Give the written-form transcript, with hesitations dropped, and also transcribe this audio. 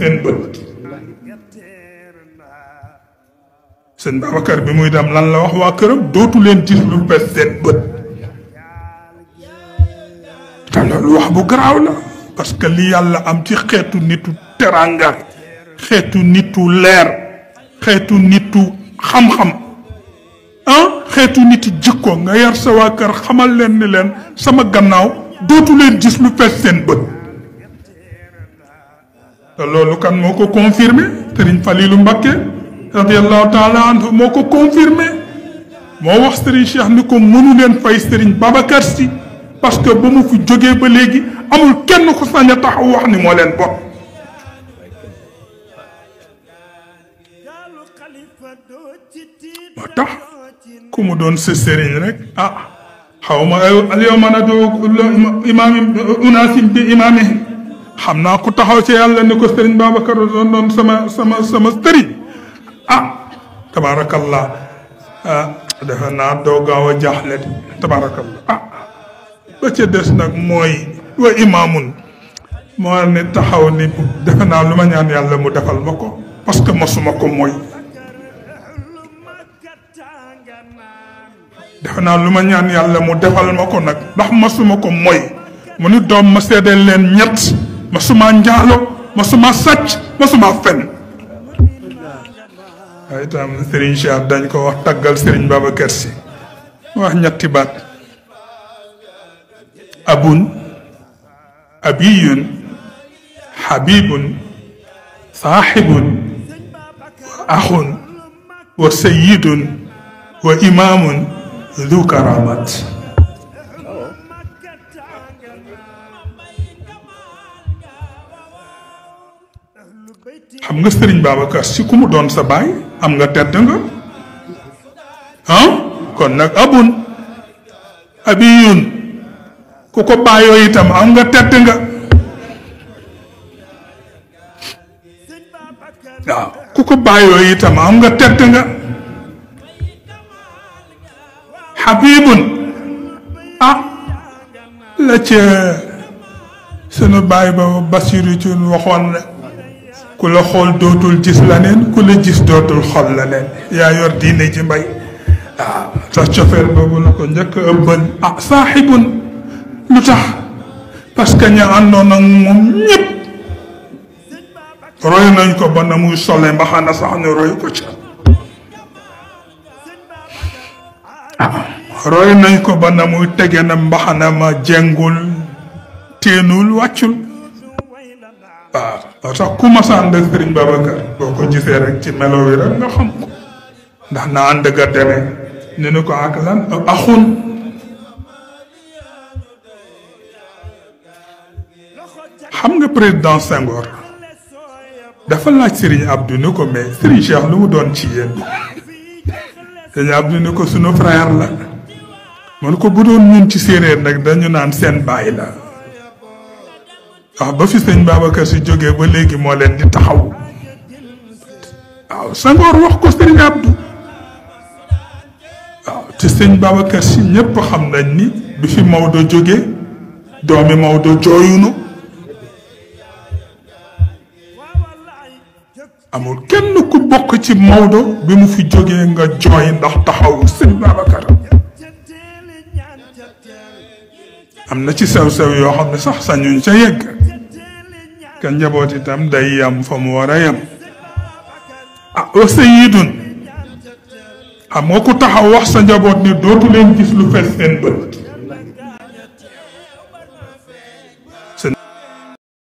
seen bët sëñ Babacar bi muy dem lan la wax waa këram dootu leen gis lu fees seen bët te loolu wax bu garaaw la parce que li yàlla am ci xeetu nitu teranga xeetu nitu leer xeetu nitu xam-xam xeetu niti jikko nga yar sa waa kër xamal leen ni leen sama gannaaw dootu leen gis lu fees seen bët te loolu kan moo ko confirmé Sëriñ Falilu Mbakke radiallahu taala anhu moo ko confirmé moo wax Sëriñ Cheikh ni ko mënu leen fay Sëriñ Babacar Si parce que ba mu fi jógee ba léegi amul kenn ku sañ a taxaw wax ni moo leen bot moo tax ku mu doon sa sëriñ rek xaw ma al yawma nad'u kulla imaamin unaasin bi imaamihim xam naa ku taxaw ci yàlla ni ko Sëriñ Babacar doon sama sëriñ tabaarakallah defe naa doo gaaw a jaaxle tabaarakallah ba ca des nag mooy wa imaamun moo ne taxaw ni defe naa lu ma ñaan yàlla mu defal ma ko parce que mosuma ko mooy defe naa lu ma ñaan yàlla mu defal ma ko nag ndax mosuma ko mooy mu ni doom ma seedeel leen ñett mosuma njaalo mosuma sàcc mosuma fen waaye itam Serigne Cheikh dañ ko wax taggal Serigne Babacar Si wax ñetti baat abun abiyun habibun saaxibun wa axun wa sayidun wa imaamun du karamat xam nga Sëriñ Babacar Si ku mu doon sa baay am nga tedd nga kon nag abun abiyun ku ko baayoo itam am nga tedd nga waaw ku ko baayoo itam am nga tedd nga habibun la ca sunu baay ba Basiru ci waxoon rek ku la xool dootul gis leneen ku la gis dootul xool leneen yaa yor diine ji mbay sa cofeel boobu la ko njëkk ëbbal saaxibun lu tax parce que ña àndoon ak moom ñëpp roy nañ ko ba na muy sole mbaxana sax ñu roy ko ca roy nañ ko ba na muy tege na mbaxana ma jengul téenul wàccul waaw moo tax ku mas a ànd ak Sëriñ Babacar boo ko gisee rek ci melo wi rek nga xam ko ndax na ànd ga demee ni nu ko ak lan axun xam nga président Senghor dafa laaj Serigne Abdou ni ko mais Serigne Cheikh lu mu doon ci yéen Serigne Abdou ni ko sunu frère la man ko bu doon ñun ci séeréer nag dañu naan seen baay la ba fi sëñ Babacar Si jógee ba léegi moo leen di taxaw Senghor wax ko Serigne Abdou te sëñ Babacar Si ñépp xam nañ ni bi fi Maodo jógee doomi Maodo jooyunu amul kenn ku bokk ci Maodo bi mu fi jógee nga jooy ndax taxaw sëñ Babacar am na ci sew-sew yoo xam ne sax sañuñ ca yegg ka njaboot itam day yam fa mu war a yam wa sayidun xam nga ku taxaw wax sa njaboot ni dootu leen gis lu fees seen bët